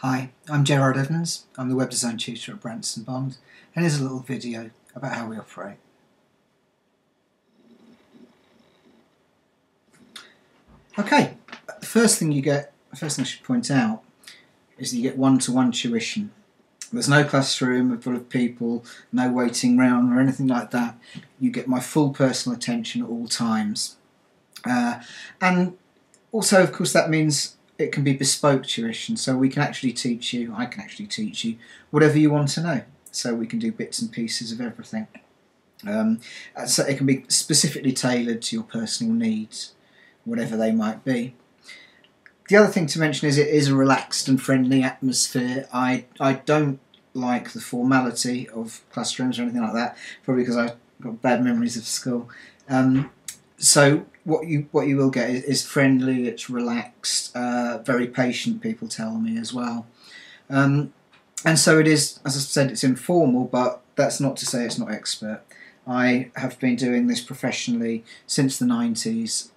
Hi, I'm Gerard Evans. I'm the web design tutor at Branson Bond, and here's a little video about how we operate. Okay, the first thing I should point out is that you get one-to-one tuition. There's no classroom full of people, no waiting round or anything like that. You get my full personal attention at all times. And also, of course, that means it can be bespoke tuition, so I can actually teach you whatever you want to know. So we can do bits and pieces of everything. So it can be specifically tailored to your personal needs, whatever they might be. The other thing to mention is it is a relaxed and friendly atmosphere. I don't like the formality of classrooms or anything like that, probably because I've got bad memories of school. So what you will get is friendly, it's relaxed, very patient, people tell me as well. And so it is, as I said, it's informal, but that's not to say it's not expert. I have been doing this professionally since the 90s.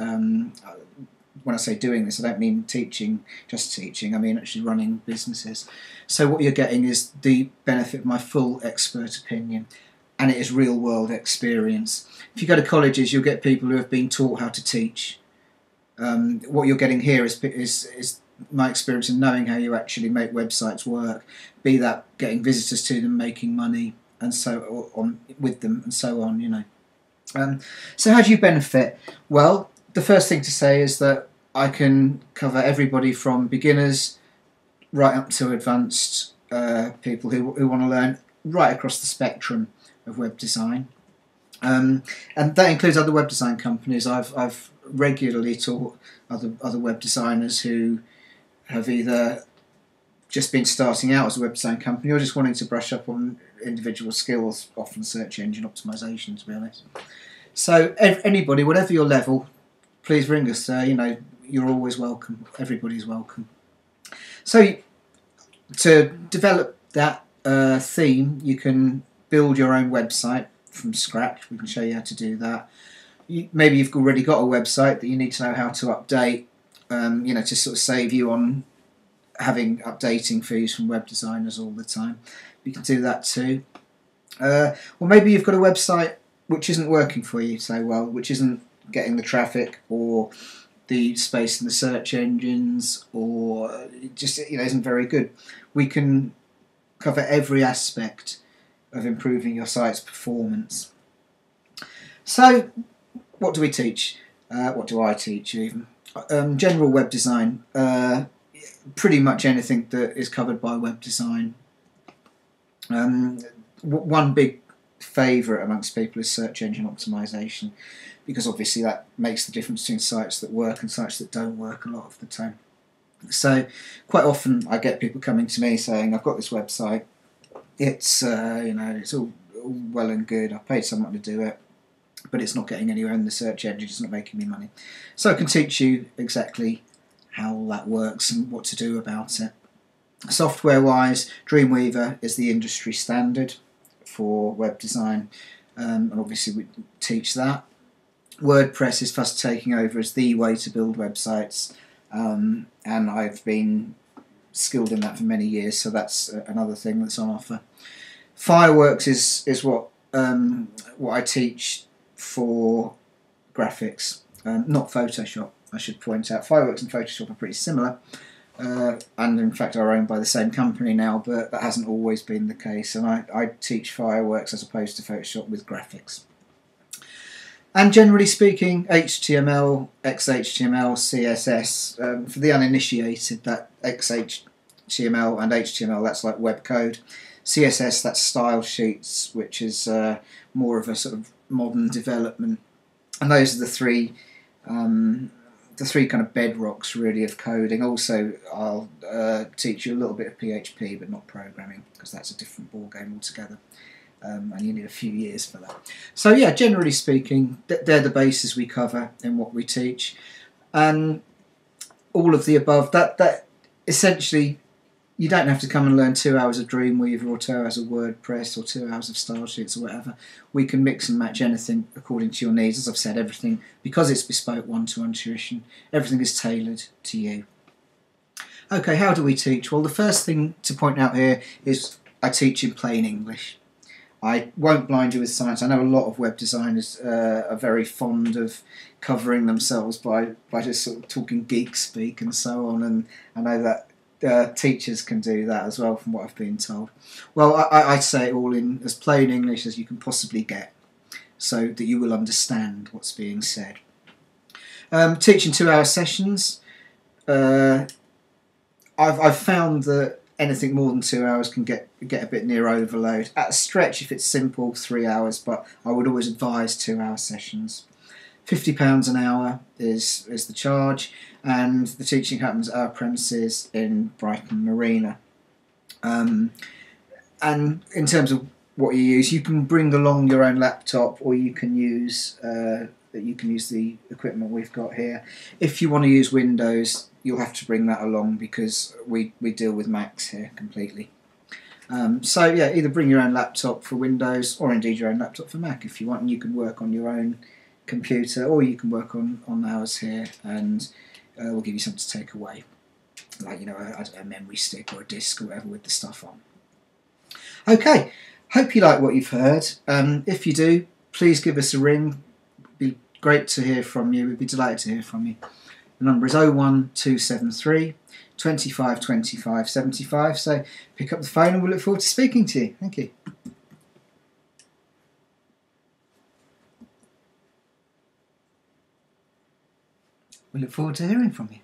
When I say doing this, I don't mean teaching, just teaching, I mean actually running businesses. So what you're getting is the benefit of my full expert opinion, and it is real world experience. If you go to colleges, you'll get people who have been taught how to teach. What you're getting here is my experience in knowing how you actually make websites work, be that getting visitors to them, making money, and so on with them, and so on, you know. So how do you benefit? Well, the first thing to say is that I can cover everybody from beginners right up to advanced people who want to learn right across the spectrum of web design. And that includes other web design companies. I've regularly taught other web designers who have either just been starting out as a web design company or just wanting to brush up on individual skills, often search engine optimization, to be honest. So anybody, whatever your level, please ring us. You know, you're always welcome. Everybody's welcome. So to develop that theme, you can build your own website from scratch. We can show you how to do that. Maybe you've already got a website that you need to know how to update, you know, to sort of save you on having updating fees from web designers all the time. You can do that too. Or maybe you've got a website which isn't working for you so well, which isn't getting the traffic or the space in the search engines, or it just, you know, isn't very good. We can cover every aspect of improving your site's performance. So what do we teach? What do I teach even? General web design. Pretty much anything that is covered by web design. One big favourite amongst people is search engine optimization, because obviously that makes the difference between sites that work and sites that don't work a lot of the time. So quite often I get people coming to me saying, I've got this website, it's you know, it's all well and good, I paid someone to do it, but it's not getting anywhere in the search engine, it's not making me money. So I can teach you exactly how that works and what to do about it. Software wise, Dreamweaver is the industry standard for web design, and obviously we teach that. WordPress is fast taking over as the way to build websites, and I've been skilled in that for many years, so that's another thing that's on offer. Fireworks is what I teach for graphics, not Photoshop, I should point out. Fireworks and Photoshop are pretty similar, and in fact are owned by the same company now, but that hasn't always been the case, and I teach Fireworks as opposed to Photoshop with graphics. And generally speaking, HTML, XHTML, CSS, for the uninitiated, that XHTML and HTML, that's like web code. CSS, that's style sheets, which is more of a sort of modern development. And those are the three kind of bedrocks really of coding. Also, I'll teach you a little bit of PHP, but not programming, because that's a different ballgame altogether. And you need a few years for that. So yeah, generally speaking, they're the bases we cover in what we teach, and all of the above. That essentially, you don't have to come and learn 2 hours of Dreamweaver or 2 hours of WordPress or 2 hours of style sheets or whatever. We can mix and match anything according to your needs. As I've said, everything, because it's bespoke one-to-one tuition, everything is tailored to you. Okay, how do we teach? Well, the first thing to point out here is I teach in plain English. I won't blind you with science. I know a lot of web designers are very fond of covering themselves by just sort of talking geek speak and so on, and I know that teachers can do that as well, from what I've been told. Well, I say it all in as plain English as you can possibly get, so that you will understand what's being said. Teaching 2-hour sessions. I've found that anything more than 2 hours can get a bit near overload. At a stretch, if it's simple, 3 hours, but I would always advise 2-hour sessions. £50 an hour is the charge, and the teaching happens at our premises in Brighton Marina. And in terms of what you use, you can bring along your own laptop, or you can use the equipment we've got here. If you want to use Windows, you'll have to bring that along, because we deal with Macs here completely. So yeah, either bring your own laptop for Windows, or indeed your own laptop for Mac if you want, and you can work on your own computer, or you can work on ours here, and we'll give you something to take away, like, you know, a memory stick or a disc or whatever with the stuff on. Okay, hope you like what you've heard. If you do, please give us a ring. It'd be great to hear from you. We'd be delighted to hear from you. The number is 01273 25 25 75. So pick up the phone and we'll look forward to speaking to you. Thank you. We look forward to hearing from you.